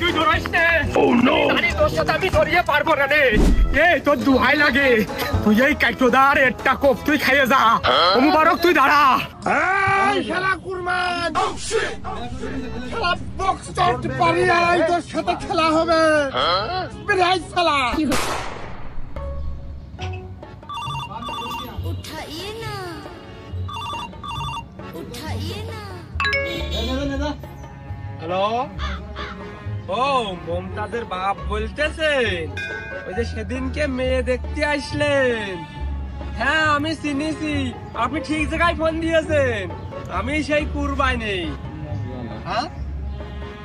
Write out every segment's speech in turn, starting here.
তুই ধরাইস নে। জানি তোর সাথে আমি ধরিয়ে পারবো না রে। এই তোর দুহাই লাগে, তুই এই কাইটোদার একটা কোপ তুই খাইয়ে যা। মুবারক তুই দাঁড়া। এই শালা কুরবান, শালা বক্স চট পারি আই তোর সাথে খেলা হবে। বিরাই শালা। उठाइए ना, उठाइए ना। হ্যালো, ও মমতাজের বাপ বলতেছেন? ওই যে সেদিনকে মেয়ে দেখতে আসলেন। হ্যাঁ আমি চিনিছি, আপনি ঠিক জায়গায় ফোন দিয়েছেন। আমি সেই কুরবানি। হ্যাঁ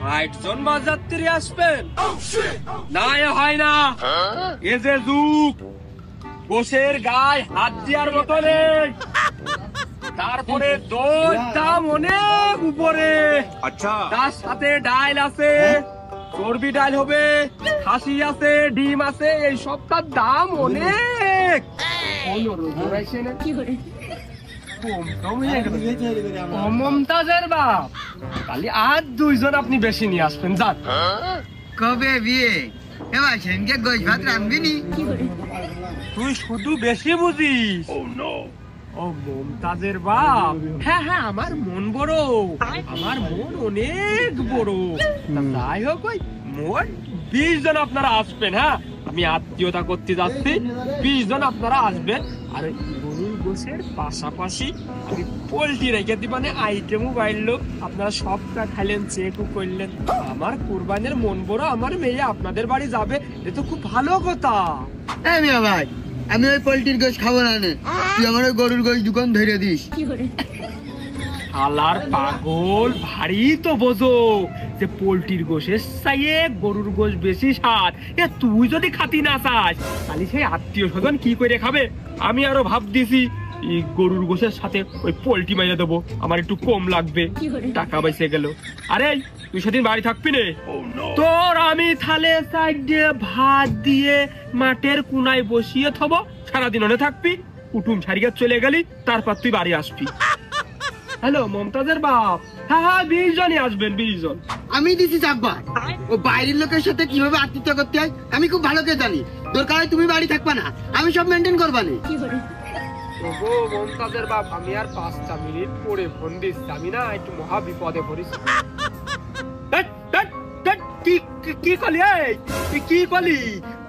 ৬০ জন বাজাত্রী আসবেন? না এ হয় না, এ যে যুগ, গোশের গায়ে হাত দেওয়ার মতো নেই। তারপরে দই দাম অনেক উপরে। আচ্ছা, তার সাথে ডাল আছে, চর্বি ডাল হবে, খাসি আছে, ডিম আছে, এই সবটার দাম অনেক। মমতাজের বাপ, খালি আর ২ জন আপনি বেশি নিয়ে আসবেন। যান। কবে বিয়ে? এবার সেনকে গোশ ভাত রাঁধবি নি? তুই শুধু বেশি বুঝিস। ও মমতাজের বাপ, হ্যাঁ হ্যাঁ আমার মন বড়, আমার মন অনেক বড়। যাই হোক, ওই মোট ২০ জন আপনারা আসবেন। হ্যাঁ আমি আত্মীয়তা করতে যাচ্ছি, ২০ জন আপনারা আসবেন। আর ওই গরুর গোশের পাশাপাশি আমি পোল্ট্রি রেখে দিবানে আইটেমও বাড়লো। আপনারা সবটা খাইলেন, চেকও করলেন। আমার কুরবানের মন বড়, আমার মেয়ে আপনাদের বাড়ি যাবে, এ তো খুব ভালো কথা। এই মিয়া ভাই, আমি ওই পোল্ট্রির গোশ খাবো না নে। তুই আমার ওই গরুর গোশ দোকান ধরে দিস। শালার পাগল, ভারী তো বোঝো যে পোল্ট্রির গোশের চাইয়ে গরুর গোশ বেশি স্বাদ। এ তুই যদি খাতি না চাস, তাহলে সেই আত্মীয় স্বজন কি করে খাবে? আমি আরো ভাব দিছি এই গরুর গোশের সাথে ওই পোল্ট্রি মাইনে দেবো, আমার একটু কম লাগবে, টাকা বেঁচে গেল। আরে তুই সেদিন বাড়ি থাকবি না? তোর আমি থালে সাইড দিয়ে ভাত দিয়ে মাঠের কুনায় বসিয়ে থবো, সারাদিন ওনে থাকবি, কুটুম ছাড়িয়ে চলে গেলি, তারপর তুই বাড়ি আসবি। হ্যালো মমতাজের বাপ, হ্যাঁ হ্যাঁ ২০ জনই আসবেন, ২০ জন। আমি দিছি চাপবা। ও বাইরের লোকের সাথে কিভাবে আতিথ্য করতে হয় আমি খুব ভালো করে জানি। দরকার হয় তুমি বাড়ি থাকবা না, আমি সব মেনটেন করবা না। ওগো মমতাজের বাপ, আমি আর ৫টা মিনিট পরে ফোন দিচ্ছি, আমি না একটু মহা বিপদে পড়েছি। কি করলি? কি করলি?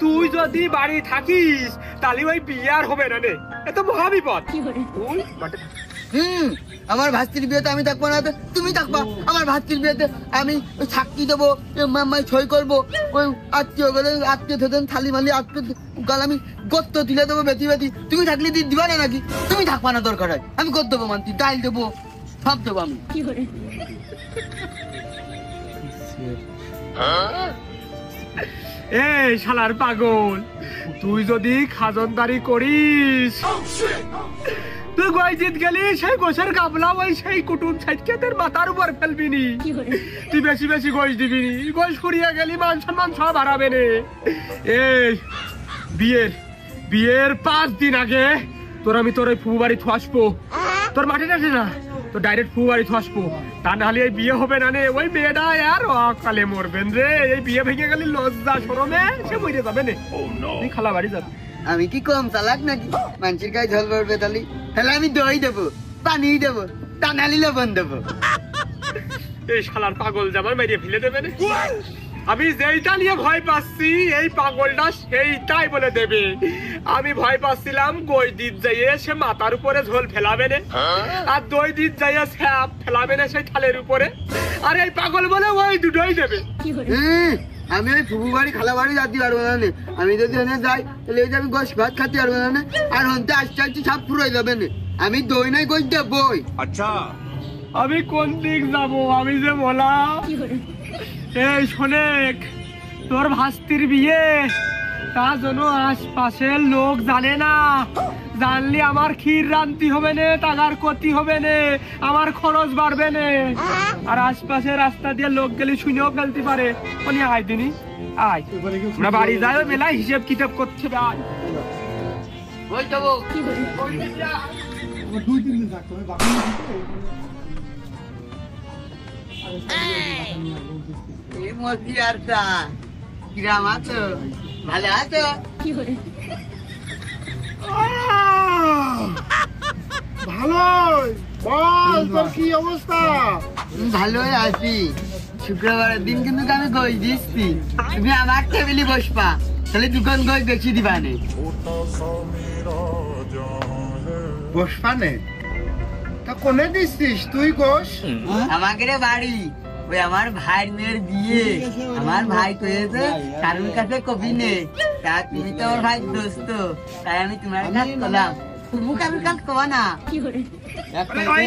তুই যদি বাড়ি থাকিস তাহলে ওই বিয়ে আর হবে না রে, এত মহা বিপদ। তুই আমার ভাস্তির বিয়েতে আমি থাকবো না, তুমি থাকবা। আমার ভাস্তির বিয়েতে আমি ওই সাক্ষী দেবো, সই করবো, ওই আত্মীয় গেলে আত্মীয় থেকে থালি মালি আত্মীয় গাল আমি গত্ত তুলে দেবো বেতি বেতি। তুমি থাকলে দিবা না নাকি? তুমি থাকবা না, দরকার হয় আমি কর দেবো, মানতি ডাল দেবো, সব দেবো আমি। এই শালার পাগল, তুই যদি খাজনদারি করিস, তুই গয়জিত গেলি, সেই গোছের গাবলা ওই সেই কুটুম ছাইটকে তোর মাথার উপর ফেলবি নি। তুই বেশি বেশি গোশ দিবি নি, গোশ ফুরিয়ে গেলি মান সম্মান সব হারাবে নে। এই বিয়ের ৫ দিন আগে আমি তোর ওই ফুবু বাড়ি আসবো, তোর মাঠে টাঠে না, তো ডাইরেক্ট ফুবু বাড়ি আসবো। তা নাহলে এই বিয়ে হবে না নে, ওই মেয়েটা আর অকালে মরবেন রে। এই বিয়ে ভেঙে গেলে লজ্জা শরমে সে মরে যাবে নে। তুই খালা বাড়ি যাবি। আমি কি কম চালাক নাকি? মানুষের গায়ে ঝল পড়বে তাহলে তাহলে আমি দই দেবো, পানি দেবো, তা নালি লবণ দেবো। এই শালার পাগল জামার মেরিয়ে ফেলে দেবে না। আমি যেইটা নিয়ে ভয় পাচ্ছি, এই পাগলটা সেইটাই বলে দেবে। আমি ভয় পাচ্ছিলাম গই দিত যাইয়ে সে মাথার উপরে ঝোল ফেলাবে না, আর দই দিত যাইয়ে স্যাপ ফেলাবে না সেই থালের উপরে, আর এই পাগল বলে ওই দুটোই দেবে। আমি ওই ফুবু বাড়ি খালা বাড়ি যাতে পারবো না। আমি যদি ওখানে যাই তাহলে এই যে আমি গোশ ভাত খাতে পারবো না, আর হতে আসতে আসতে সব ফুরাই যাবে না। আমি দই নাই গোশ দেবই। আচ্ছা আমি কোন দিক যাবো? আমি যে বলা, এই শোনেক, তোর ভাস্তির বিয়ে, তা যেন আশপাশের লোক জানে না। জানলে আমার ক্ষীর রান্তি হবে না, টাকার ক্ষতি হবে না, আমার খরচ বাড়বে না। আর আশপাশে রাস্তা দিয়ে লোক গেলে শুনেও ফেলতে পারে। উনি আয় দিনই আয়, আমরা বাড়ি যাই, মেলা হিসেব কিতাব করতে হবে। আয় ওই যাবো। Hey! এই মতিয়ারটা কিরাম আছো? ভালো আছো? ভালোই। বল তোর কি অবস্থা? ভালোই আছি। শুক্রবারের দিন কিন্তু আমি গই দিচ্ছি, তুমি আমার টেবিলে বসবা, তাহলে দুকান গই বেশি দিবানে। বসপানে তা কোনে দিচ্ছিস তুই গোস? আমাকে রে বাড়ি, ওই আমার ভাইয়ের মেয়ের বিয়ে, আমার ভাই কয়েছে কারোর কাছে কবি নে, তা তুমি তো আমার ভাই দোস্ত, তাই আমি তোমার কাছে করলাম, তুমি কারোর কাছে কবা না। আরে ভাই,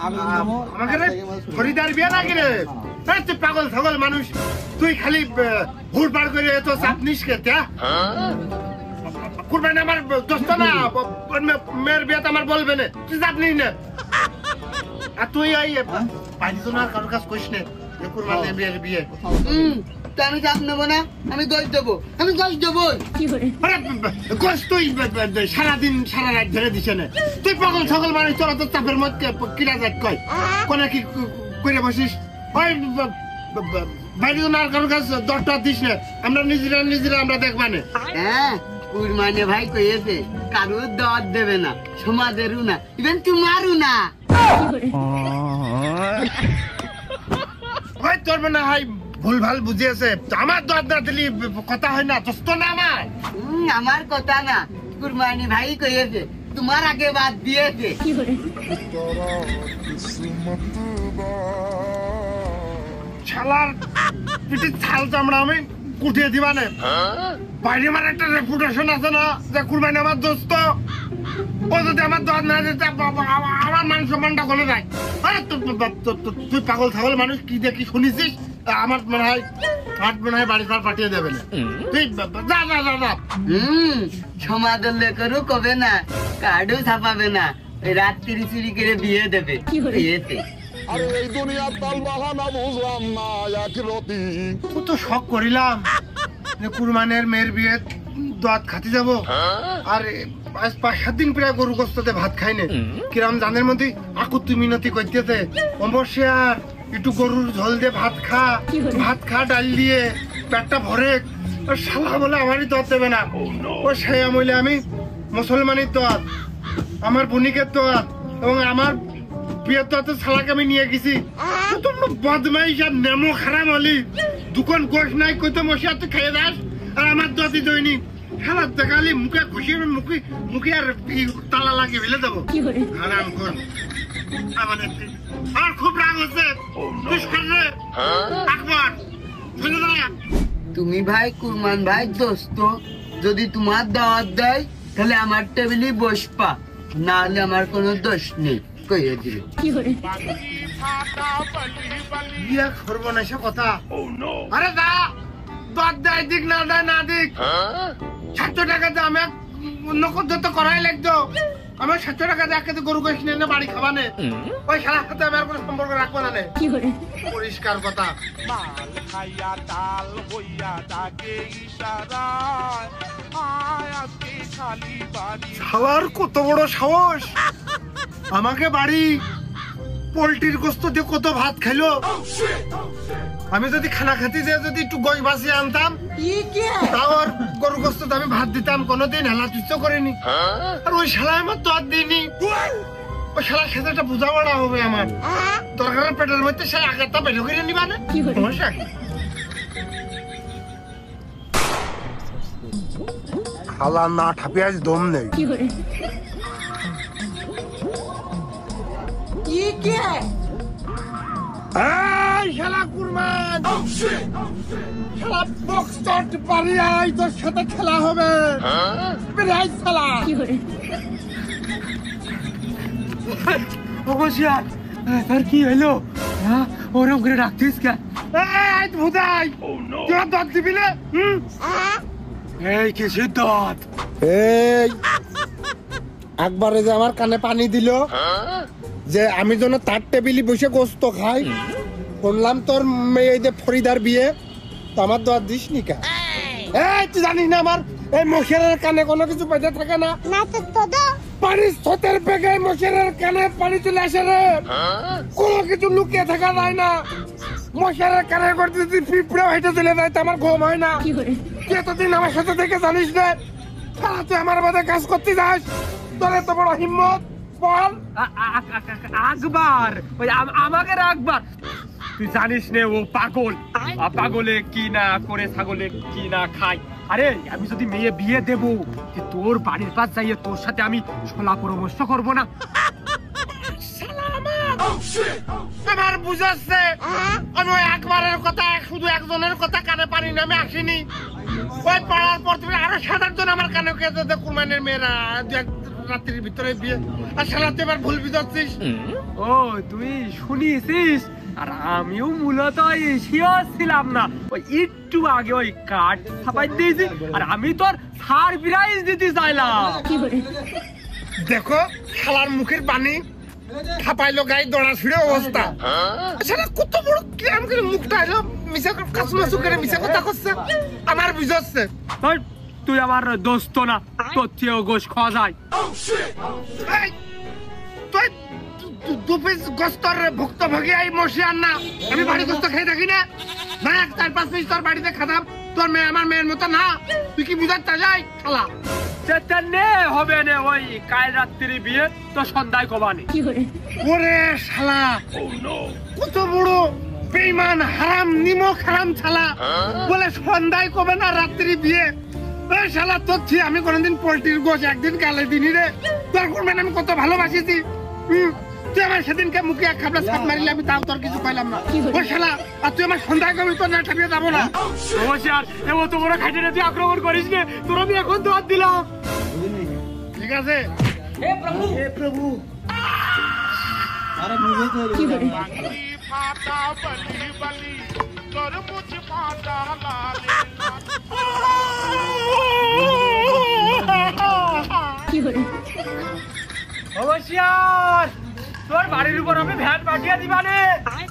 আমাকে রে খরিদার বিয়ে নাকি রে? এই তুই পাগল ছাগল মানুষ, তুই খালি ভুল পার করে তো চাপনিস খেতে। কুরবানি আমার দোস্ত না, মেয়ের বিয়ে আমার বলবে না, তুই চাপনি না। আর তুই ওই বাড়ি তো না কারোর কাছে কইস না কুরবানি বিয়ের বিয়ে। তো আমি চাপ নেবো না, আমি গোস দেবো, আমি গোস দেবো। আরে গোস তুই সারাদিন সারা রাত ধরে দিছে না, তুই পাগল ছাগল মানুষ, তোরা তো চাপের মধ্যে কিরা যাক কয় কোনে কি করে বসিস? ওই বাইরে তো না কারোর কাছে দরটা দিস না, আমরা নিজেরা আমরা দেখবানে। হ্যাঁ, কুরবানি ভাই কইছে কারোর দাওয়াত দেবে না, সমাজেরও না, ইভেন তোমারও না। ওই তোর মনে হয় ভুল ভাল বুঝিয়েছে, আমার দর না দিলি কথা হয় না, দোস্ত না আমার। আমার কথা না, কুরবানি ভাই কইছে তোমার আগে বাদ দিয়েছে। শালার পিঠে ছাল চামড়া আমি কুটিয়ে দিবা না। বাইরে আমার একটা রেপুটেশন আছে না যে কুরবানি আমার দোস্ত, ও যদি আমার দর না দিতে আমার মান সম্মানটা গলে যায়। আরে তুই পাগল ছাগল মানুষ, কি দেখি শুনেছিস? আমার মনে হয় বাড়ি ঘর পাঠিয়ে দেবে না, তুই যা যা যা যা। সমাজের লেখেরও কবে না, কার্ডও ছাপাবে না, রাত্রি চুরি করে বিয়ে দেবে বিয়েতে। আরে এই দুনিয়ার তাল বাহানা বুঝলাম না একরতি। তো শখ করিলাম যে কুরবানের মেয়ের বিয়ে দাঁত খাতে যাবো, আর আজ 5-7 দিন প্রায় গরু গোস্ততে ভাত খাইনে। কিরাম জানের মধ্যে আকুতি মিনতি করতেছে, অবশ্যই আর একটু গরুর ঝোল দিয়ে ভাত খা ডাল দিয়ে পেটটা ভরে। শালা বলে আমারই দত দেবে না, ও সে আমলে আমি মুসলমানের দত, আমার বণিকের দত, এবং আমার বিয়ের দতে শালাকে আমি নিয়ে গেছি। বদমাইশ আর নেমো খারাপ হলি, দোকান গোশ নাই কইতে মশিয়া তুই খেয়ে দাস, আর আমার দতি দইনি শালা দেখালি মুখে ঘুষি মুখে আর তালা লাগিয়ে ফেলে দেবো। আরাম কর, আমার খুব রাগ হচ্ছে। আকবর তুমি ভাই কুরমান ভাই দোস্ত, যদি তোমার দাওয়াত দেয় তাহলে আমার টেবিলে বসবা, না হলে আমার কোনো দোষ নেই, কইয়ে দিল। বিয়া করবো না সে কথা। আরে দা দর দেয় দিক না দেয় না দিক, 700 টাকা দিয়ে আমি অন্য তো করাই লাগতো। আমার 700 টাকা দিয়ে একে গরু গোশ নিয়ে বাড়ি খাবানে, ওই শালার সাথে আমি আর কোনো সম্পর্ক রাখবো না। পরিষ্কার কথা। মাল খাইয়া ডাল হইয়া ডাকে ইশারায়, আয় আজকে খালি বাড়ি। শালার কত বড় সাহস, আমাকে বাড়ি পোল্ট্রির গোস্ত দিয়ে কত ভাত খাইলো। আমি যদি খানা খাতি দিয়ে যদি একটু গোশ বাঁচিয়ে আনতাম, তাও আর গরু গোস্ত আমি ভাত দিতাম, কোনোদিন হেলা তুচ্ছ করিনি। আর ওই শালা আমার তো আর দিইনি, ওই শালার সাথে একটা বোঝাপড়া হবে আমার। দরকারের পেটের মধ্যে সে আগেরটা বের করে নিবা না, সমস্যা কি? খালা না ঠাপিয়ে আজ দম নেই। শালা কুরবান, শালা বক্স চট পারি আই, তোর সাথে খেলা হবে। শালা অবশ্যই তোর কি হলো? ওরকম করে রাখতিস কে? ভুদাই তোরা দত দিবি না? এই কিসের দাঁত? এই একবারে যে আমার কানে পানি দিল যে আমি যেন তার টেবিলে বসে গোস্ত খাই, শুনলাম তোর মেয়ে যে ফরিদার বিয়ে, তো আমার দোয়া দিস নি কা? এই তুই জানিস না আমার এই মশারের কানে কোনো কিছু বেঁধে থাকে না? পানি স্রোতের বেগে মশারের কানে পানি চলে আসে রে, কোনো কিছু লুকিয়ে থাকা যায় না। মশারের কানের করতে যদি পিঁপড়ে হেঁটে চলে যায় তো আমার ঘুম হয় না। তুই এতদিন আমার সাথে থেকে জানিস না, শালা তুই আমার বাদে কাজ করতে যাস, তোর এত বড় হিম্মত, বল। আকবর, ওই আমাকে রাখবার, তুই জানিস নে ও পাগল, পাগলে কি না করে ছাগলে কি না খায়। আরে আমি যদি মেয়ে বিয়ে দেব, তোর বাড়ির পাশ যাইয়ে তোর সাথে আমি সোলা পরামর্শ করবো না? আমার বুঝাচ্ছে আমি ওই একবারের কথা, শুধু একজনের কথা কানে পানি নামে আসিনি। ওই পাড়ার পর তুমি আরো 7-8 জন আমার কানে কেঁদে কুরবানের মেয়েরা রাত্রির ভিতরে বিয়ে, আর শালা তুই এবার ভুল বুঝাচ্ছিস। ও তুই শুনিস? আর আমিও মূলত শিওর ছিলাম না, ওই একটু আগে ওই কার্ড ছাপাই দিয়েছি, আর আমি তোর সারপ্রাইজ দিতে চাইলাম। দেখো শালার মুখের পানি খাপাইলো, গায়ে দড়া ছিঁড়ে অবস্থা। শালা কত বড় কিরাম করে মুখটা এলো, মিশা কাসুমাসু করে মিশা কথা করছে, আমার বুঝাচ্ছে। তুই আমার দোস্ত না, তোর চেয়েও গোশ খাওয়া যায়। তুই 2 পিস গোস্তর ভুক্তভোগী এই মশিয়ার না, আমি বাড়ি গোস্ত খেয়ে থাকি না, 4-5 পিস তোর বাড়িতে খাতাম। তোর মেয়ে আমার মেয়ের মতো না, তুই কি বুঝাতে যাই শালা? হবে না, ওই কাল রাত্রি বিয়ে তো সন্ধ্যায় কবানি। ওরে শালা কত বড় বেঈমান, হারাম নিমক হারাম শালা, বলে সন্ধ্যায় কবে না রাত্রি বিয়ে। ওই শালা তোর থেকে আমি কোনদিন পোল্ট্রির গোশ একদিন কালে দিনই রে, তোর করবেন আমি কত ভালোবাসিছি। তুই আমার সেদিনকে মুখে এক খাবলা ছাপ মারিলে আমি তাও তোর কিছু পাইলাম না। ওই শালা আর তুই আমার সন্ধ্যায় কবি তোর না ঠাপিয়ে যাবো না। অবশ্যই এবার তো বড় খাইটে তুই আক্রমণ করিস নে, তোর আমি এখন দোয়ার দিলাম। ঠিক আছে। হে প্রভু, হে প্রভু। আরে মুভি তো फाटा बली बली कर मुझ फाटा लाले অবশ্যই তোর বাড়ির উপর আমি ভ্যান পাঠিয়ে দিবানে,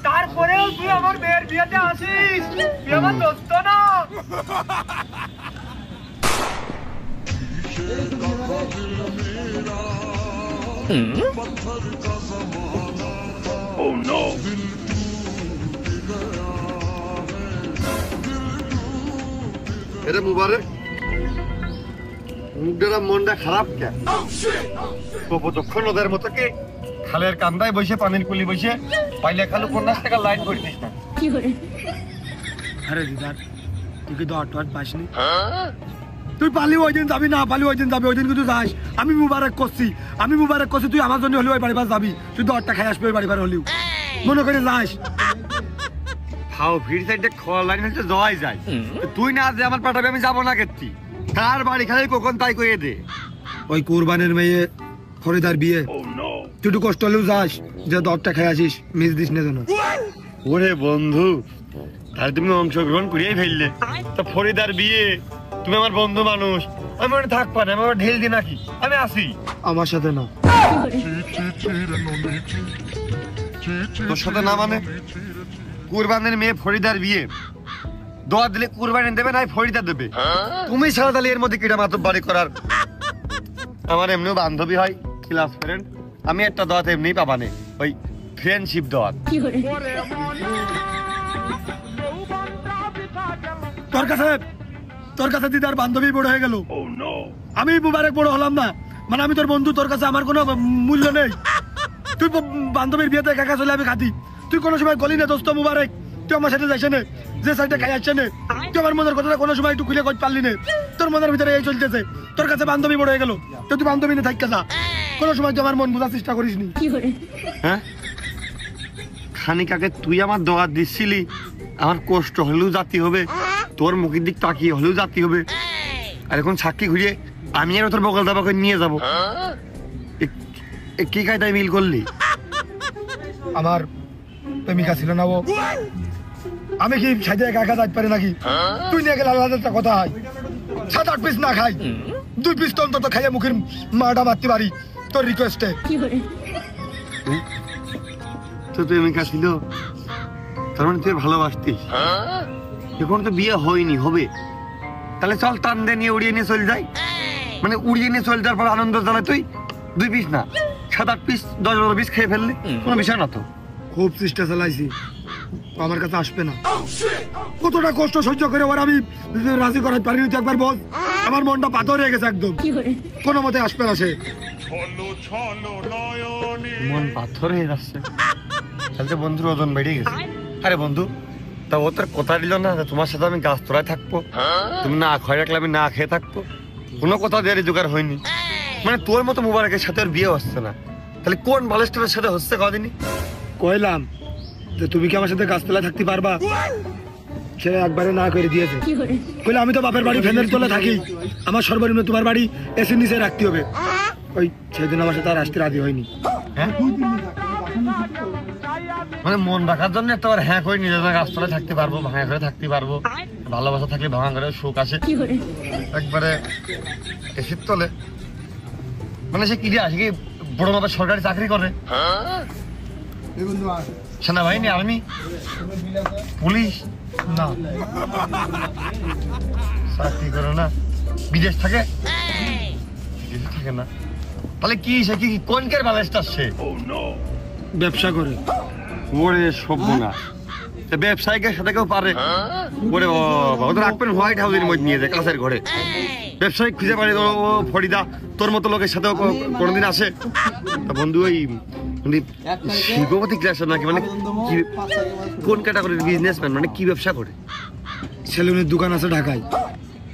তারপরেও তুই আমার মেয়ের বিয়েতে আসিস, তুই আমার দোস্ত না। Oh no! এরে মুবারক, মুখটা মনটা খারাপ কে? কপতক্ষণ ওদের মতো কি খালের কান্দায় বসে পানির কুলি বসে পাইলে খালু 50 টাকা লাইন করে দিস না? আরে দিদার তুই কি দট পাসনি? তুই পালি ওই দিন যাবি, না পালি ওই দিন যাবি, ওই দিন কিন্তু যাস। আমি মুবারক করছি তুই আমার জন্য হলেও ওই বাড়ি পাশ যাবি, তুই দটটা খাই আসবি ওই বাড়ি পার হলেও, মনে করে যাস। খাও ভিড় সাইডে খোলা লাইন হচ্ছে যাওয়াই যায়, তুই না যে আমার পাঠাবে আমি যাবো না কেতি, তার বাড়ি খালি কখন তাই কয়ে দে। ওই কুরবানের মেয়ে ফরিদার বিয়ে, তুই একটু কষ্ট হলেও যাস, যে দটটা খাই আসিস, মিস দিস না যেন। ওরে বন্ধু, তাহলে তুমি অংশগ্রহণ করিয়াই ফেললে, তো ফরিদার বিয়ে, তুমি আমার বন্ধু মানুষ, আমি ওখানে থাকবা না, আমি আবার ঢেল দি নাকি, আমি আসি। আমার সাথে না। তোর সাথে না মানে? কুরবানের মেয়ে ফরিদার বিয়ে, দোয়া দিলে কুরবানি দেবে না ফরিদা দেবে, তুমি ছাড়া তাহলে এর মধ্যে কিটা মাতব বাড়ি করার? আমার এমনিও বান্ধবী হয়, ক্লাস ফ্রেন্ড, আমি একটা দোয়াত এমনি পাবানে, ওই ফ্রেন্ডশিপ দোয়াত। তোর কাছে দিদার বান্ধবী বড় হয়ে গেল, আমি মুবারক বড় হলাম না, মানে আমি তোর বন্ধু, তোর কাছে আমার কোনো মূল্য নেই। তুই বান্ধবীর বিয়েতে একা চলে আমি খাতি, তুই কোনো সময় গলি না দোস্ত মুবারক, তুই আমার সাথে যাইছে না, যে সাইডে খাই আসছে না, তুই আমার মনের কথাটা কোনো সময় একটু খুলে কই পারলি না। তোর মনের ভিতরে এই চলতেছে, তোর কাছে বান্ধবী বড় হয়ে গেল, তুই বান্ধবী না থাকতে যা, কোনো সময় তুই আমার মন বোঝার চেষ্টা করিস নি। হ্যাঁ, খানিক আগে তুই আমার দোয়া দিচ্ছিলি, আমার কষ্ট হলেও জাতি হবে, তোর মুখের দিক তাকিয়ে হলেও জাতি হবে, আর এখন সাক্ষী ঘুরিয়ে আমি আর তোর বগল দাবা করে নিয়ে যাবো, কি কায়দায় মিল করলি? আমার প্রেমিকা ছিল না ও, আমি কি সাইডে একা একা যাইতে পারি নাকি? তুই নিয়ে গেলে আলাদা একটা কথা হয়, 7-8 পিস না খাই, 2 পিস তো অন্তত খাইয়ে মুখের মাটা মারতে পারি তোর রিকোয়েস্টে। তো প্রেমিকা ছিল, তার মানে তুই ভালোবাসতিস, এখন তো বিয়ে হয়নি, হবে, তাহলে চল টান দিয়ে নিয়ে উড়িয়ে নিয়ে চল যাই, মানে উড়িয়ে নিয়ে চল যাওয়ার পর আনন্দ জ্বালায় তুই 2 পিস না 7-8 পিস 10-12 পিস খেয়ে ফেললি, কোনো বিষয় না তো। খুব চেষ্টা চালাইছি, আমার কাছে আসবে না। কতটা কষ্ট সহ্য করে ওর আমি রাজি করাতে পারিনি, তুই একবার বল। আমার মনটা পাথর হয়ে গেছে একদম, কোনো মতে আসবে না সে। মন পাথর হয়ে যাচ্ছে, তাহলে বন্ধুর ওজন বেড়ে গেছে। আরে বন্ধু, তা ও তোর কথা দিল না তোমার সাথে আমি গাছ তোলায় থাকবো, তুমি না খেয়ে রাখলে আমি না খেয়ে থাকবো, কোনো কথা দেওয়ারই জোগাড় হয়নি। মানে তোর মতো মুবারকের সাথে ওর বিয়ে হচ্ছে না, তাহলে কোন বালেস্টারের সাথে হচ্ছে কদিনই? কইলাম যে তুমি কি আমার সাথে গাছতলায় থাকতে পারবা, সে একবারে না করে দিয়েছে। কইলে আমি তো বাপের বাড়ি ফ্যানের তলে থাকি, আমার সর্বনিম্ন তোমার বাড়ি এসির নিচে রাখতে হবে। ওই সেদিন আমার সাথে আর আসতে রাজি হয়নি। হ্যাঁ, মানে মন রাখার জন্য একটা হ্যাঁ করে নিজের গাছতলায় থাকতে পারবো, ভাঙা করে থাকতে পারবো, ভালোবাসা থাকলে ভাঙা করে সুখ আসে, একবারে এসির তলে। মানে সে কি আসে কি বড় মাপের সরকারি চাকরি করে, সেনাবাহিনী, আর্মি, পুলিশ? না, চাকরি করে না, বিদেশ থাকে? বিদেশে থাকে না, তাহলে কি সে কি কোনকার বালেস্টার সে? ব্যবসা করে। ওরে সভ্যনা, ব্যবসায়িকের সাথে কেউ পারে? ওরে বাবা, ওদের রাখবেন হোয়াইট হাউসের মধ্যে নিয়ে যায়, কাছের ঘরে। ব্যবসায়িক খুঁজে পারে ও ফরিদা, তোর মতো লোকের সাথেও কোনোদিন আসে? তা বন্ধু, ওই শিল্পপতি ক্লাসের নাকি, মানে কোন ক্যাটাগরির বিজনেসম্যান, মানে কি ব্যবসা করে? সেলুনের দোকান আছে ঢাকায়,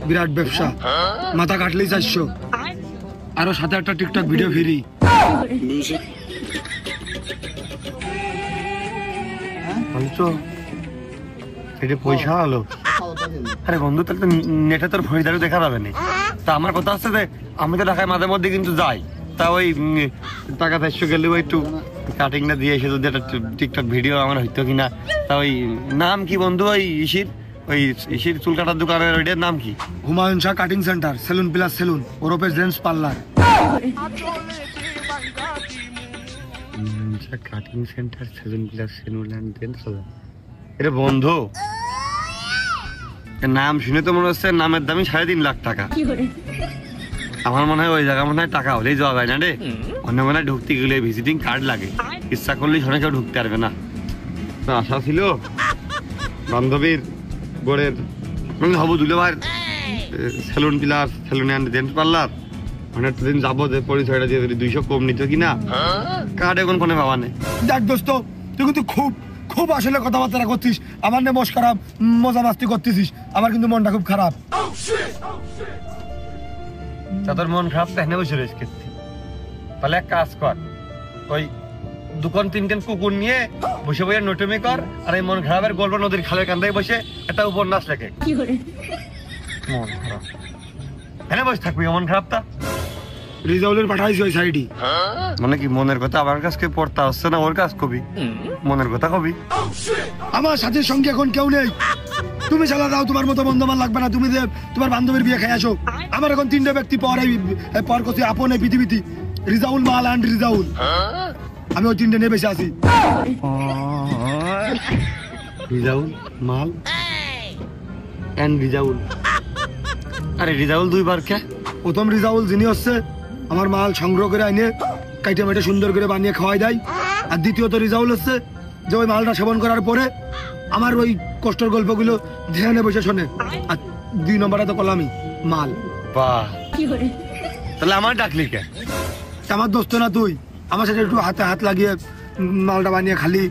বিরাট ব্যবসা, মাথা কাটলেই 400, আরো সাথে একটা টিকটক ভিডিও ফ্রি। তো এটা পয়সা হলো। আরে বন্ধু, তাহলে তো নেটে তোর ফরিদারও দেখা যাবে না। তা আমার কথা হচ্ছে যে আমি তো ঢাকায় মাঝে মধ্যে কিন্তু যাই, তা ওই টাকা 400 গেলেও একটু কাটিংটা দিয়ে এসে যদি একটা টিকটক ভিডিও আমার হইতো কিনা। তা ওই নাম কি বন্ধু, ওই ইসির চুল কাটার দোকানের ওইটার নাম কি? Humayun Shah cutting centre, salon plus salon, ওরফে gents parlour. Cutting centre, salon plus salon and gents. এটা বন্ধু, নাম শুনে তো মনে হচ্ছে নামের দামই 3.5 লাখ টাকা। আমার মনে হয় ওই জায়গা মনে হয় টাকা হলেই যাওয়া যায় না রে, অন্য মনে হয় ঢুকতে গেলে ভিজিটিং কার্ড লাগে, ইচ্ছা করলেই সবাই কেউ ঢুকতে পারবে না। আশা ছিল বান্ধবীর বোর্ডের মানে হবু দুলে ভাইয়ের salon plus salon and gents parlour, মানে দিন যাবো যে পরিচয়টা দিয়ে 200 কম নিত কিনা, কার্ড এখন ফোনে পাওয়া নেই। দেখ দোস্ত, তুই কিন্তু খুব খুব আসলে কথাবার্তা করছিস, আমার নে মস্করা মজা মাস্তি করতেছিস, আমার কিন্তু মনটা খুব খারাপ। তোর মন খারাপ তাহলে বসে রয়েছে, তাহলে এক কাজ কর, ওই 2-3 কুকুর নিয়ে বসে বসে নোটমি কর, আর এই মন খারাপের গল্প নদীর খালের কান্দায় বসে একটা উপন্যাস লেখে। মন খারাপ হ্যাঁ বসে থাকবি, মন খারাপটা রিজাউলের পাঠাইছি ওই সাইডি। মানে কি মনের কথা আমার কাছে পড়তে হচ্ছে না, ওর কাজ কবি, মনের কথা কবি। আমার সাথের সঙ্গে এখন কেউ নেই, তুমি চালা দাও, তোমার মতো বন্ধু আমার লাগবে না, তুমি যে তোমার বান্ধবীর বিয়ে খেয়ে আসো। আমার এখন 3টে ব্যক্তি পর করছি আপন এই পৃথিবীতে, রিজাউল, মাল অ্যান্ড রিজাউল। আমি ওই 3টে নিয়ে বেঁচে আছি। রিজাউল, মাল এন্ড রিজাউল। আরে রিজাউল 2 বার কে? প্রথম রিজাউল যিনি হচ্ছে আমার মাল সংগ্রহ করে আইনে কাইটে মেটে সুন্দর করে বানিয়ে খাওয়াই দেয়, আর দ্বিতীয়ত রিজাউল হচ্ছে যে ওই মালটা সেবন করার পরে আমার ওই কষ্টের গল্পগুলো ধ্যানে বসে শোনে, আর 2 নম্বরে তো করলামই মাল। বাহ, তাহলে আমার ডাকলি কে? আমার দোস্ত না তুই, আমার সাথে একটু হাতে হাত লাগিয়ে মালটা বানিয়ে খালি,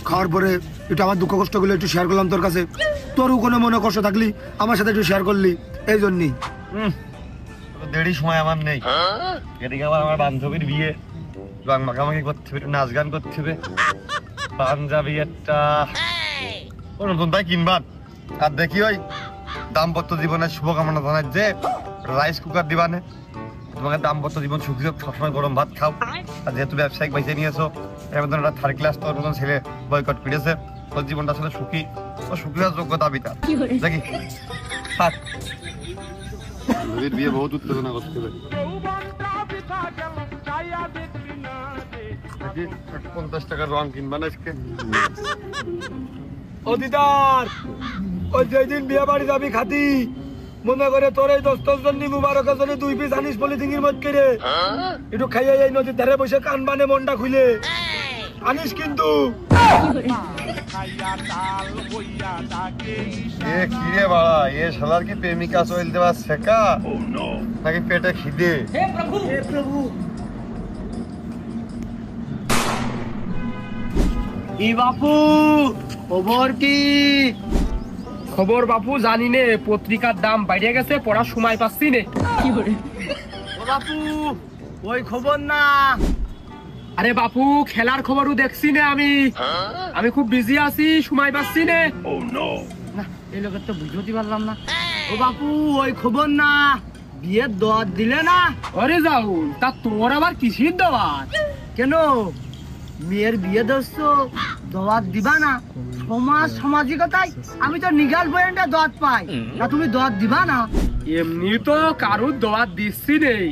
খাওয়ার পরে একটু আমার দুঃখ কষ্টগুলো একটু শেয়ার করলাম তোর কাছে, তোরও কোনো মনে কষ্ট থাকলি আমার সাথে একটু শেয়ার করলি, এই জন্যই। দেরি সময় আমার নেই, এদিকে আবার আমার বান্ধবীর বিয়ে, রং মাখামাখি করতে হবে, নাচ গান করতে হবে, পাঞ্জাবি একটা নতুন তাই কিনবার, আর দেখি ওই দাম্পত্য জীবনের শুভকামনা জানার যে রাইস কুকার দিবানে, তোমাকে দাম্পত্য জীবন সুখী হোক, সবসময় গরম ভাত খাও। আর যেহেতু ব্যবসায়িক বেঁচে নিয়েছো, এর মতন একটা 3rd ক্লাস তোর মতন ছেলে বয়কট করেছে, তোর জীবনটা আসলে সুখী ও সুখী হওয়ার যোগ্য দাবিটা দেখি থাক। বিয়ে বহুত উত্তেজনা করতে হবে, 50 টাকার রং কিনবা না আজকে। ও দিদার, ওই যেদিন বিয়ে বাড়ি যাবি খাতি, মনে করে তোর এই দোস্তর জন্য মুবারকের জন্য 2 পিস আনিস পলিথিনের মধ্যে রে, একটু খাইয়ে এই নদীর ধারে বসে কান বানে মনটা খুলে আনিস কিন্তু এ কি রে বাড়া, এ শালার কি প্রেমিকা চল দেওয়া শেখা নাকি পেটে খিদে? ই বাপু খবর কি? খবর বাপু জানি নে, পত্রিকার দাম বাইরে গেছে, পড়ার সময় পাচ্ছি নে। ও বাপু ওই খবর না। আরে বাপু খেলার খবরও দেখছি না আমি খুব বিজি আছি, সময় পাচ্ছি নে। না এই লোকের তো বুঝতে পারলাম না। ও বাপু ওই খবর না, বিয়ের দাওয়াত দিলে না? আরে যাও, তা তোর আবার কিসির দাওয়াত? কেন মেয়ের বিয়ে দোস্ত দাওয়াত দিবা না? সামাজিকতায় আমি তো নিগাল পয়েন্টে দাওয়াত পাই না, তুমি দাওয়াত দিবা না? এমনি তো কারুর দাওয়াত দিচ্ছি নেই,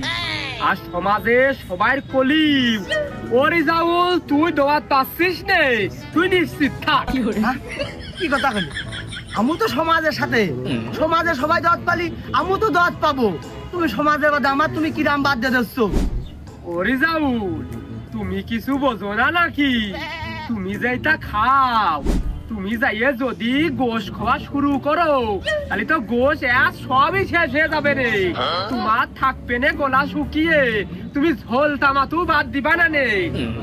আর সমাজে সবাই কলি ওরে যাউল তুই দাওয়াত পাচ্ছিস নে, তুই নিশ্চিত থাক। হ্যাঁ? কি কথা বলি? আমি তো সমাজের সাথে, সমাজে সবাই দাওয়াত পালি, আমি তো দাওয়াত পাবো। তুমি সমাজের বাদে আমার তুমি কিরাম বাদ দিয়ে দিচ্ছ? ওরে যাউল তুমি কিছু বোঝো না নাকি? তুমি যাইতা খাও, তুমি যাইয়ে যদি গোশ খাওয়া শুরু করো তাহলে তো গোশ সবই শেষ হয়ে যাবে রে। তোমার থাকবে নে গলা শুকিয়ে, তুমি ঝোল তামাতু বাদ দিবা না নে।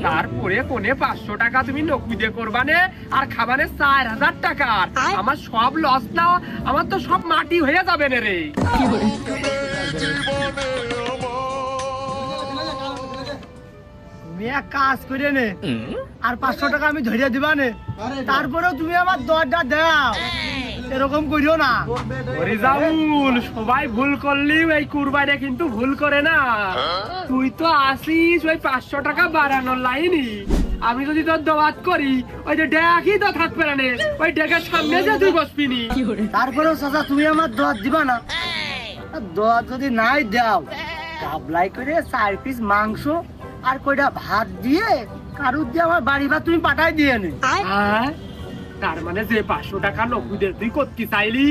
তারপরে কোনে 500 টাকা তুমি নকুদে করবা নে, আর খাবানে 4000 টাকার। আমার সব লস না, আমার তো সব মাটি হয়ে যাবে না রে। তুমি এক কাজ করে নে, আর 500 টাকা আমি ধরিয়ে দিবা নে, তারপরেও তুমি আমার দরটা দাও, এরকম করিও না। ওরে জাউল সবাই ভুল করলেও এই কুরবানে কিন্তু ভুল করে না। তুই তো আসিস ওই 500 টাকা বাড়ানোর লাইনি, আমি যদি তোর দাওয়াত করি ওই যে ডেকই তো থাকবে না নে, ওই ডেকের সামনে যে তুই বসবিনি। তারপরেও চাচা তুমি আমার দোয়াত দিবা না? দোয়াত যদি নাই দাও, কাবলাই করে 4 পিস মাংস আর কয়টা ভাত দিয়ে কারুর দিয়ে আমার বাড়ি ভাত তুমি পাঠাই দিয়ে নে। হ্যাঁ, তার মানে যে 500 টাকা নকুদের তুই করতে চাইলি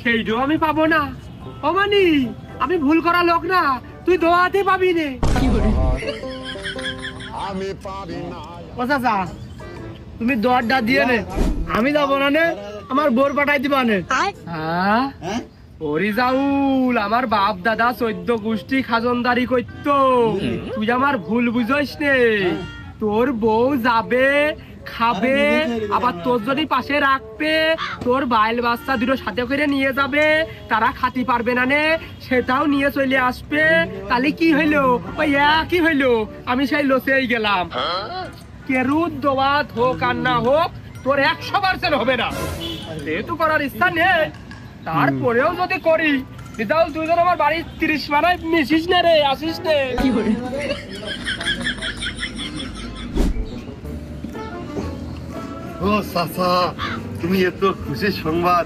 সেইটাও আমি পাবো না? অমানি আমি ভুল করা লোক না, তুই দোয়াতে পাবি নে। আমি পারি না। ও চাচা তুমি দরটা দিয়ে নে, আমি যাবো না নে, আমার বোর পাঠাই দিবা নে। হ্যাঁ ওরে জাউল আমার বাপ দাদা 14 গোষ্ঠী খাজনদারি করতো, তুই আমার ভুল বুঝিস নে। তোর বউ যাবে খাবে, আবার তোর যদি পাশে রাখবে, তোর বাইল বাচ্চা দুটো সাথে করে নিয়ে যাবে, তারা খাতি পারবে না নে, সেটাও নিয়ে চলে আসবে, তাহলে কি হইলো? ওই একই হইলো, আমি সেই লসেই গেলাম। কেরুদ দোয়াত হোক আর না হোক তোর 100% হবে না, যেহেতু করার ইচ্ছা নেই। তারপরেও যদি করি, যাও দুজন আমার বাড়ির 30 মানায় মিশিস নে রে, আসিস নে। ও চাচা, তুমি এত খুশি সংবাদ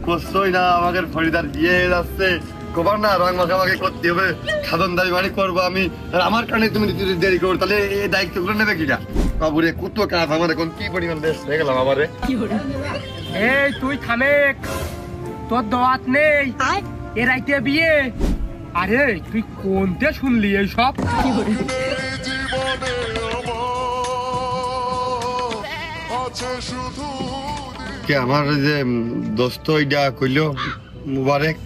করছোই না, আমাদের ফরিদার বিয়ে হয়ে যাচ্ছে, কবার না রং মাখামাখি করতে হবে, খাদনদারি বাড়ি করবো আমি, আর আমার কারণে তুমি যদি দেরি করো তাহলে এই দায়িত্ব করে নেবে কিনা? বাবুরে কত কাজ আমার, এখন কি পরিমাণ বেশ হয়ে গেলাম আমারে। এই তুই থামেক, তোর দাওয়াত নেই, এ রাইতে বিয়ে। আরে তুই কোনটা শুনলি এইসব? জীবনে আছে শুধু কে আমার যে দোস্ত ইডা কইলো মুবারক?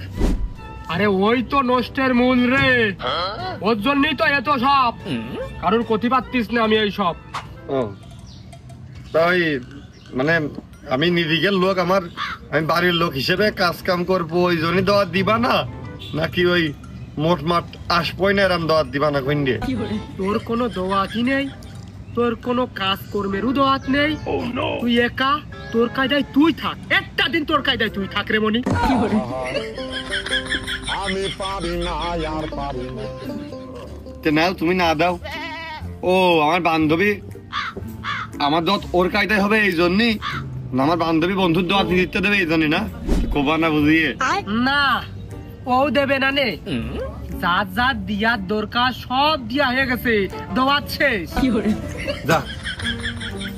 আরে ওই তো নষ্টের মূল রে, ওর জন্যই তো এত সব, কারোর ক্ষতি পাচ্ছিস না আমি এইসব। ও তাই মানে আমি নিরিগের লোক, আমি বাড়ির লোক হিসেবে কাজ কাম করবো, ওই জন্যই দাওয়াত দিবা না? নাকি ওই মোটমাট আসবই না এরম দাওয়াত দিবা না? কইন দিয়ে তোর কোনো দাওয়াতই নেই, তোর কোনো কাজ কর্মেরও দাওয়াত নেই, তুই একা তোর কায়দায় তুই থাক, একটা দিন তোর কায়দায় তুই থাক রে মনি। আমি পারি না, আর পারি না। নাও তুমি না দাও। ও আমার বান্ধবী, আমার দাওয়াত ওর কায়দায় হবে এই জন্যই না? আমার বান্ধবী বন্ধুর দাওয়াত দিতে দেবে এই জন্যই না? কোবা না বুঝিয়ে না, ও দেবে না নে, যা যা দিয়ার দরকার সব দিয়া হয়ে গেছে, দাওয়াত শেষ। যা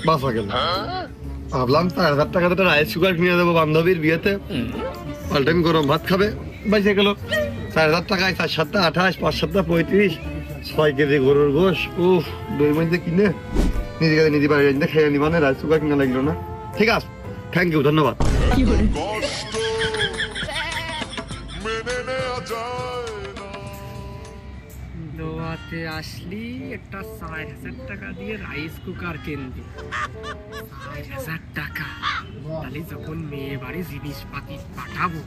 বাসা গেল, ভাবলাম 4000 টাকা তো রাইস সুগার কিনে দেবো বান্ধবীর বিয়েতে, পাল্টাইম গরম ভাত খাবে, বাইসে গেল 4000 টাকায় 4 7 28 5 7 35 6 কেজি গরুর গোশ, উফ 2 মধ্যে কিনে নিজে কাছে নিজে বাড়ি রাখতে খেয়ে নিবা না, রাইস কুকার কিনা লাগলো না। ঠিক আছে, থ্যাংক ইউ, ধন্যবাদ। কষ্ট মেনে নেওয়া যায় না। দোয়াতে আসলি একটা ৬০০০ টাকা দিয়ে রাইস কুকার কিনবি। ৬০০০ টাকা, তাহলে যখন মেয়ে বাড়ি জিনিসপাতি পাঠাবো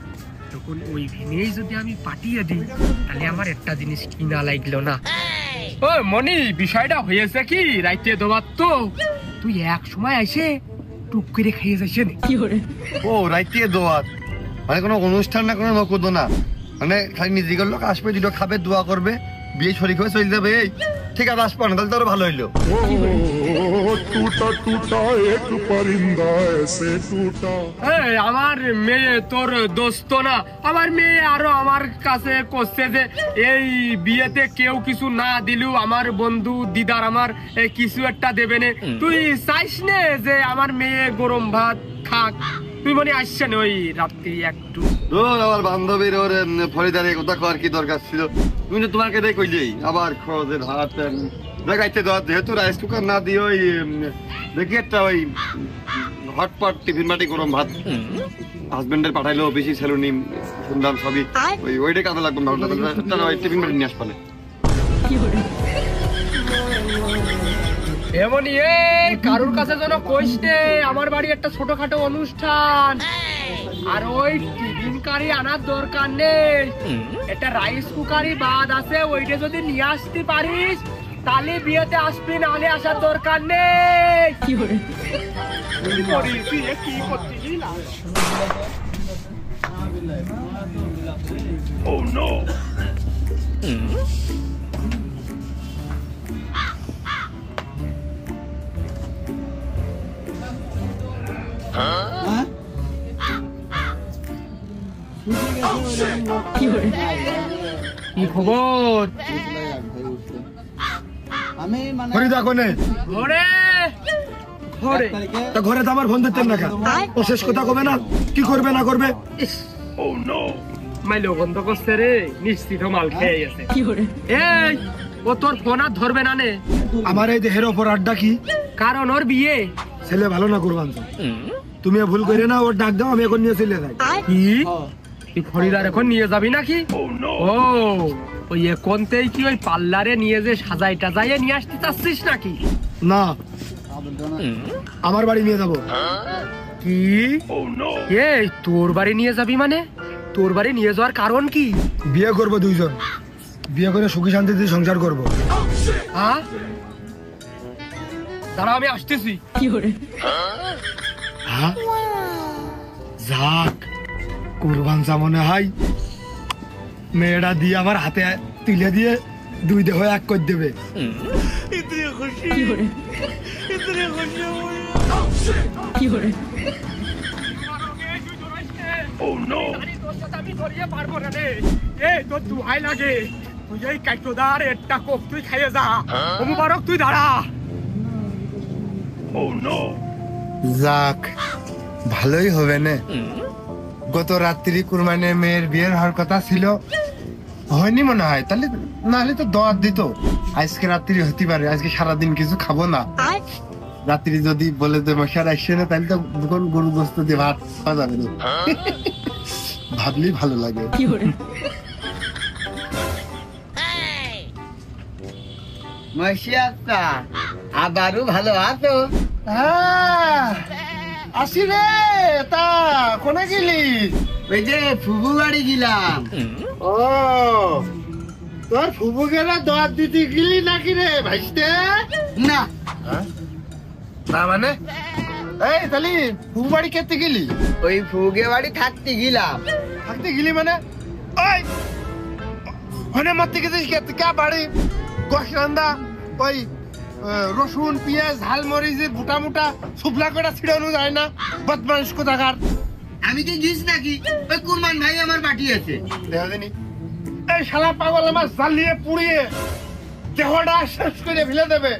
তখন ওই ভেনেই যদি আমি পাঠিয়ে দিই তাহলে আমার একটা জিনিস কিনা লাগলো না। ও মনি, বিষয়টা হয়েছে কি, রাইতে দোয়াত তো তুই এক সময় এসে টুক করে খেয়ে যাইছে না। ও রাইতে দোয়াত মানে কোনো অনুষ্ঠান না, কোনো নকদ না, মানে খালি নিজের লোক আসবে, দুটো খাবে, দোয়া করবে, বিয়ে শরীর হয়ে চলে যাবে। এই ঠিক আছে, আসবো না, তাহলে তো আরো ভালো হইলো। ओ टूटा टूटा एक परिंदा ऐसे टूटा। আমার মেয়ে তোর দোস্ত না, আমার মেয়ে আরো আমার কাছে করছে যে এই বিয়েতে কেউ কিছু না দিলেও আমার বন্ধু দিদার আমার কিছু একটা দেবে না। তুই চাইস না যে আমার মেয়ে গরম ভাত খাক? তুই মনে আসছে না ওই রাত্রি একটু? আমার বান্ধবীর ওর ফরিদার এই কথা করার কি দরকার ছিল? তুমি তো তোমাকে দেখ কইলেই আবার খরচের হাত দেখাইতে দেওয়া, যেহেতু রাইস কুকার না দিয়ে ওই দেখি একটা ওই হটপট টিফিন বাটি গরম ভাত হাজবেন্ডের পাঠাইলো, বেশি স্যালুনি শুনলাম সবই ওইটাই কাজে লাগবে না, ওই টিফিন বাটি নিয়ে আসপালে। এমনই কারোর কাছে যেন কইস নে আমার বাড়ি একটা ছোটখাটো অনুষ্ঠান, আর ওই টিফিন কারি আনার দরকার নেই, একটা রাইস কুকারই বাদ আছে, ওইটা যদি নিয়ে আসতে পারিস তাহলে বিয়েতে আসবি, নাহলে আসার দরকার নেই। কি করিস তুই, কি করছিস না? Oh no! কি খবর? ফরিদা কোনে? ঘরে ঘরে তা ঘরে তো আমার ফোন দিতেন না, ও শেষ কথা কবে না, কি করবে না করবে? ও নো, মাইলো বন্ধ করছে রে, নিশ্চিত মাল খেয়ে গেছে। এই ও তোর ফোন আর ধরবে না নে। আমার এই দেহের ওপর আড্ডা কি? কারণ ওর বিয়ে। ছেলে ভালো না করবান, তুমি ভুল করে না, ওর ডাক দাও, আমি এখন নিয়ে চলে যাই। কি তুই ফরিদার এখন নিয়ে যাবি নাকি? ও ওই কোনতেই কি ওই পার্লারে নিয়ে যে সাজাই টাজাইয়ে নিয়ে আসতে চাচ্ছিস নাকি? না, আমার বাড়ি নিয়ে যাবো। কি এই তোর বাড়ি নিয়ে যাবি মানে? তোর বাড়ি নিয়ে যাওয়ার কারণ কি? বিয়ে করবো দুইজন, বিয়ে করে সুখী শান্তিতে সংসার করবো। হ্যাঁ দাঁড়া, আমি আসতেছি। হ্যাঁ যাক, কুরবান যা মনে হয় মেয়েটা দিয়ে আমার হাতে তুলে দিয়ে দুই দেহ এক করে দেবে। তুই দাঁড়া। যাক ভালোই হবে না, গত রাত্রি কুরবানের মেয়ের বিয়ের হওয়ার কথা ছিল, হয়নি মনে হয়, তাহলে নাহলে তো দাওয়াত দিত। আজকে রাত্রি হতে পারে, আজকে সারাদিন কিছু খাবো না, রাত্রি যদি বলে যে মশার আসছে না তাহলে তো গরু গোস্ত দিয়ে ভাত খাওয়া যাবে না। ভাবলেই ভালো লাগে। আবারও ভালো আছো? আসি রে, তা কোনে গেলি? ওই যে ফুবু বাড়ি গেলাম। ও তোর ফুবু গেলা দাওয়াত দিতে গেলি নাকি রে ভাইস্তে? না না মানে এই তাহলে ফুবু বাড়ি কেতে গেলি? ওই ফুগে বাড়ি থাকতে গেলাম। থাকতে গেলি মানে ওই ওখানে মারতে গেছিস কেতে? কা বাড়ি গোশ রান্দা ওই রসুন পেঁয়াজ ঝাল মরিচের বুটা মুটা শুকলা করে ছিড়ানো যায় না, বদমাইশ কোথাকার। আমি তো গিস নাকি, ওই কুরমান ভাই আমার পাঠিয়েছে। দেখা জানি এই শালা পাগল আমার জ্বালিয়ে পুড়িয়ে দেহটা শেষ করে ফেলে দেবে।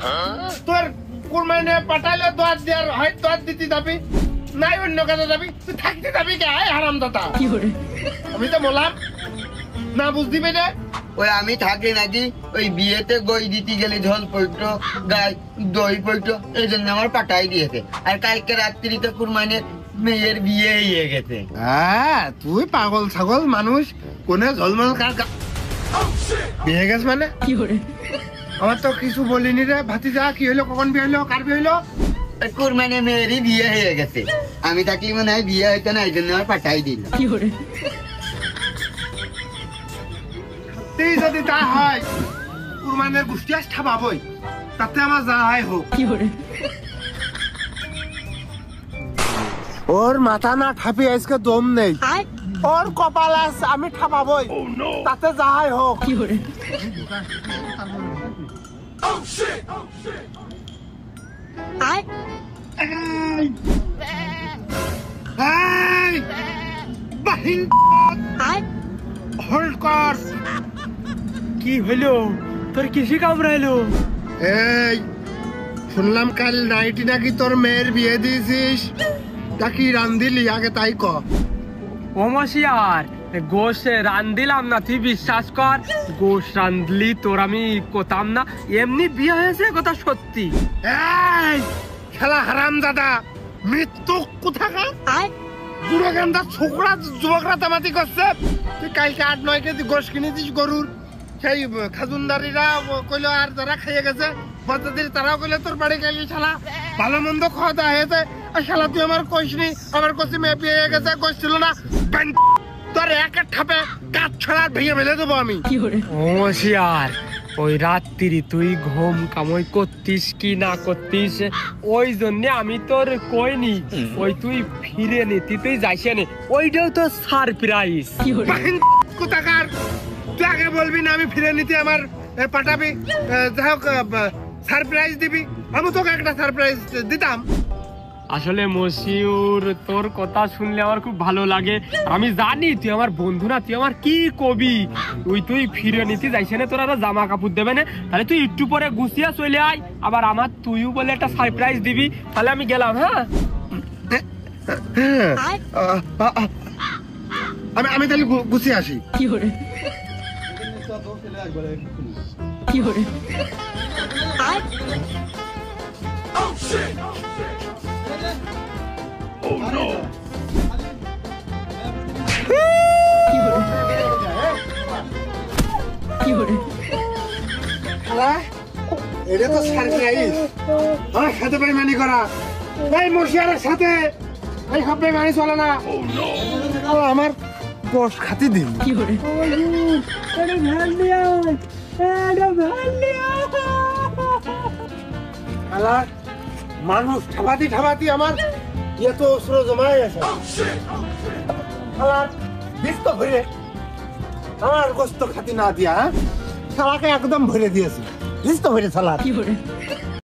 তোর কুরবানে পাঠাইলে দোয়াত দেওয়ার হয়, দোয়াত দিতে যাবি নাই অন্য কাজে যাবি, তুই থাকতে যাবি কে? হারাম দাদা, আমি তো বললাম না বুঝতে পেরে ওই আমি থাকি নাকি ওই বিয়েতে গই দিতে গেলে ঝোল পড়তো গায়ে দই পড়তো এই জন্য আমার পাঠাই দিয়েছে। আর কালকে রাত্রিতে কুরবানির মেয়ের বিয়ে হয়ে গেছে। হ্যাঁ তুই পাগল ছাগল মানুষ, কোনে ঝলমল কার বিয়ে গেছে মানে? আমার তো কিছু বলিনি রে ভাতিজা। কি হইলো, কখন বিয়ে হইলো, কার বিয়ে হইলো? কুরবানির মেয়েরই বিয়ে হয়ে গেছে। আমি থাকলে মনে হয় বিয়ে হইতো না, এই জন্য আমার পাঠাই দিল। সত্যিই যদি তা হয় কুরবানের গোষ্ঠী আজ ঠাবাবই, তাতে আমার যা হয় হোক। ওর মাথা না ঠাপি আজকে দম নেই, ওর কপাল আজ আমি ঠাপাবই, তাতে যা হয় হোক। এই, বাহিন হোল্ড কর। কি হইলো তোর, কিসে কামড়াইলো? এই শুনলাম কাল নাইটি নাকি তোর মেয়ের বিয়ে দিয়েছিস, তা কি রান্ধিলি আগে তাই ক। ও মশিয়ার, গোশ রান্ধিলাম না, তুই বিশ্বাস কর। গোশ রান্ধলি তোর আমি কোতাম না, এমনি বিয়ে হয়েছে কথা সত্যি। এই খেলা হারাম দাদা, মৃত্যু কোথাকার বুড়ো গান্দা ছোকরা যুবকরা তামাতি করছে। তুই কালকে 8-9 কেজি গোশ কিনেছিস গরুর, সেই খাজুনদারিরা কইলো আর যারা খাইয়ে গেছে বদ্দাদির তারাও কইলো তোর বাড়ি গেলি শালা ভালো মন্দ খাওয়া দাওয়া হয়েছে। আর শালা তুই আমার কইসনি, আমার কষি মেয়ে বিয়ে হয়ে গেছে, কইস ছিল না। তোর একের ঠাপে কাঠ ছড়া ভেঙে ফেলে দেবো আমি। ও মশিয়ার, ওই রাত্রি তুই ঘুম কামই করতিস কি না করতিস, ওই জন্য আমি তোর কইনি। ওই তুই ফিরে নিতি, তুই যাইস নে, ওইটাও তো সারপ্রাইজ। কোথাকার, তুই আগে বলবি না আমি ফিরে নিতে আমার পাঠাবি, যাই হোক সারপ্রাইজ দিবি। আমি তোকে একটা সারপ্রাইজ দিতাম। আসলে মশিউর, তোর কথা শুনলে আমার খুব ভালো লাগে। আমি জানি তুই আমার বন্ধু না, তুই আমার কি কবি। তুই ফিরে নিতে যাইছে না, তোর আরো জামা কাপড় দেবে না, তাহলে তুই একটু পরে গুছিয়ে চলে আয়। আবার আমার তুইও বলে একটা সারপ্রাইজ দিবি, তাহলে আমি গেলাম। হ্যাঁ আমি তাহলে গুছিয়ে আসি। এটা তো সারপ্রাইজ, আমার সাথে বেইমানি করা। এই মশিয়ারের সাথে এই সব বেইমানি চলে না। আমার গোশ খাতি দিন। মানুষ ঠাবাতি ঠাবাতি আমার এত অস্ত্র জমাই আছে। ভরে আমার গোস্ত খাতি না দিয়া শালাকে একদম ভরে দিয়েছি। ভরে শালা